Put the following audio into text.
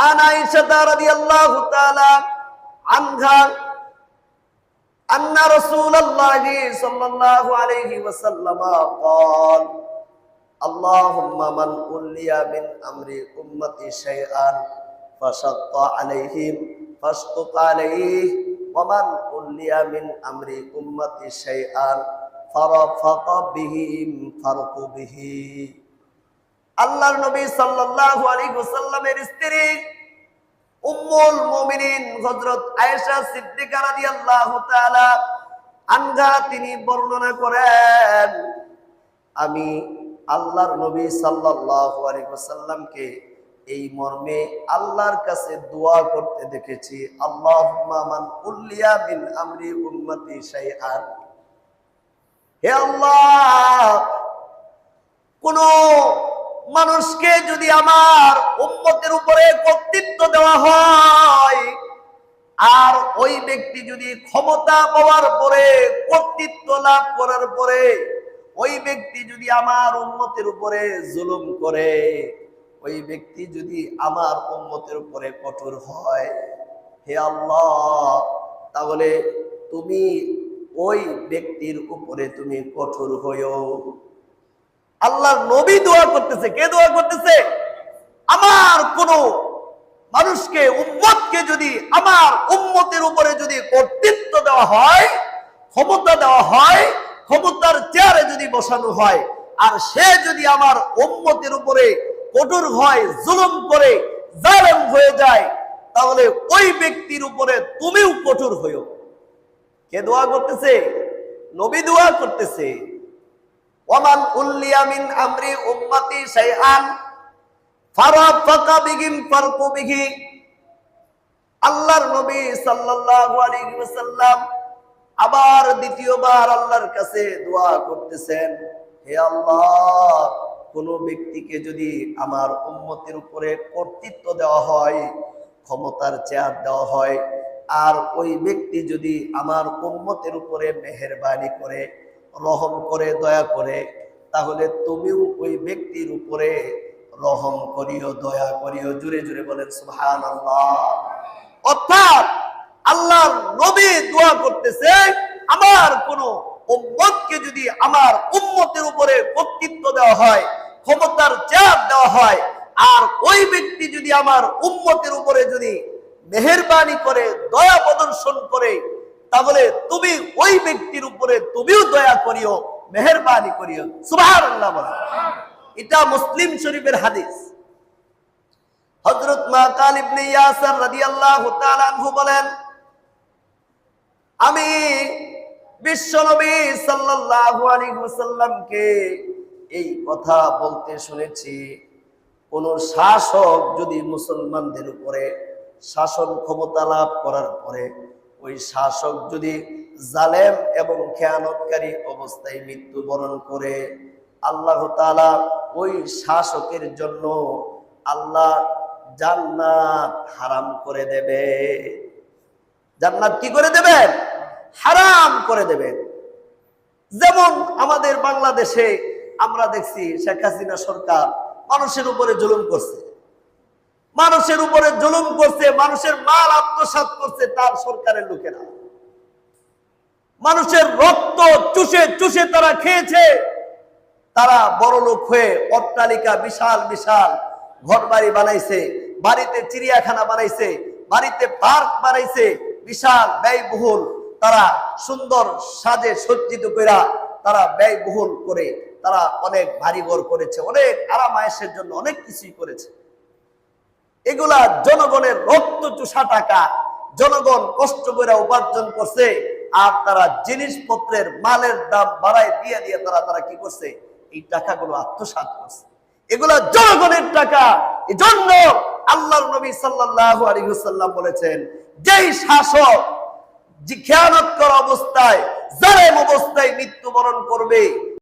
عن عائشة رضي الله تعالى عنها أن رسول الله صلى الله عليه وسلم قال اللهم من ولي من أمر أمتي شيئا فشق عليهم فاشقق عليه ومن ولي من أمر أمتي شيئا فرفق بهم فرق به আল্লাহর নবী সাল্লাল্লাহু আলাইহি ওয়াসাল্লামের স্ত্রী উম্মুল মুমিনিন হযরত আয়েশা সিদ্দিকা রাদিয়াল্লাহু তাআলা আনহা তিনি বর্ণনা করেন আমি আল্লাহর নবী সাল্লাল্লাহু আলাইহি ওয়াসাল্লামকে এই মর্মে আল্লাহর কাছে দোয়া করতে দেখেছি আল্লাহুম্মা মান উল্লিয়া মিন আমরি উম্মতি শাইআন হে আল্লাহ কোন মানুষকে যদি আমার উম্মতের উপরে কর্তৃত্ব দেওয়া হয় আর ওই ব্যক্তি যদি ক্ষমতা পাওয়ার পরে কর্তৃত্ব লাভ করার পরে ওই ব্যক্তি যদি আমার উম্মতের উপরে জুলুম করে ওই ব্যক্তি যদি আমার উম্মতের উপরে কঠোর হয় হে আল্লাহ তাহলে তুমি ওই ব্যক্তির উপরে তুমি কঠোর হইও আল্লাহর নবী দোয়া করতেছে কে দোয়া করতেছে আমার কোন মানুষকে উম্মতকে যদি আমার উম্মতের উপরে যদি কর্তৃত্ব দেওয়া হয় ক্ষমতা দেওয়া হয় ক্ষমতার চেয়ারে যদি বসানো হয় আর সে যদি আমার উম্মতের উপরে কঠোর হয় জুলুম করে জালেম হয়ে যায় তাহলে ওই ব্যক্তির উপরে তুমিও কঠোর হইও কে দোয়া করতেছে নবী দোয়া করতেছে ওয়ামান উল্লিয়া মিন আমরি উম্মতি শাইআন ফারাফাকা বিহিম ফারকু বিহি আল্লাহর নবী সাল্লাল্লাহু আলাইহি ওয়াসাল্লাম আবার দ্বিতীয়বার আল্লাহর কাছে দোয়া করতেছেন হে আল্লাহ কোন ব্যক্তিকে যদি আমার উম্মতের উপরে কর্তৃত্ব দেওয়া হয় ক্ষমতার চেয়ার দেওয়া হয় আর ওই ব্যক্তি যদি আমার উম্মতের উপরে মেহেরবানি করে রহম করে দয়া করে তাহলে তুমিও ওই ব্যক্তির উপরে রহম করিও দয়া করিও জুড়ে জুড়ে বলেন সুবহানাল্লাহ অর্থাৎ আল্লাহর নবী দোয়া করতেছে আমার কোন উম্মতকে যদি আমার উম্মতের উপরে কর্তৃত্ব দেওয়া হয় ক্ষমতার চেয়ার দেওয়া হয় আর ওই ব্যক্তি যদি আমার উম্মতের উপরে যদি মেহেরবানি করে দয়া প্রদর্শন করে তাহলে তুমি ওই ব্যক্তির উপরে তুমিও দয়া করিও মেহেরবানি করিও সুবহানাল্লাহ বলেন এটা মুসলিম শরীফের হাদিস হযরত মাকাল ইবনে ইয়াসার রাদিয়াল্লাহু তাআলা আনহু বলেন আমি বিশ্বনবী সাল্লাল্লাহু আলাইহি ওয়াসাল্লামকে এই কথা বলতে শুনেছি কোন শাসক যদি মুসলমানদের উপরে শাসন ক্ষমতা লাভ করার পরে ওই শাসক যদি জালেম এবং খেয়ানতকারী অবস্থায় মৃত্যুবরণ করে আল্লাহ তাআলা ওই শাসকের জন্য আল্লাহ জান্নাত হারাম করে দেবে জান্নাত কি করে দেবেন হারাম করে দেবেন যেমন আমাদের বাংলাদেশে আমরা দেখছি শেখ হাসিনা সরকার মানুষের উপরে জুলুম করছে মানুষের উপরে জুলুম করছে মানুষের মাল আত্মসাৎ করছে তার সরকারের লোকেরা মানুষের রক্ত চুষে চুষে তারা খেয়েছে তারা বড় লোক হয়ে অট্টালিকা বিশাল বিশাল ঘরবাড়ি বানাইছে বাড়িতে চিড়িয়াখানা বানাইছে বাড়িতে পার্ক বানাইছে বিশাল ব্যয়বহুল তারা সুন্দর সাজে সজ্জিত কইরা তারা ব্যয়বহুল করে তারা অনেক ভারী ঘর করেছে অনেক আরাম আয়েশের জন্য অনেক কিছুই করেছে এগুলা জনগণের রক্ত চুষা টাকা জনগণ কষ্ট করে উপার্জন করছে আর তারা জিনিসপত্রের মালের দাম বাড়ায় দিয়ে দিয়ে তারা কি করছে এই টাকাগুলো আত্মসাৎ করছে এগুলা জনগণের টাকা এজন্য আল্লাহর নবী সাল্লাল্লাহু আলাইহি ওয়াসাল্লাম বলেছেন যেই শাসক যে খেয়ানত করা অবস্থায় জালেম অবস্থায় মৃত্যুবরণ করবে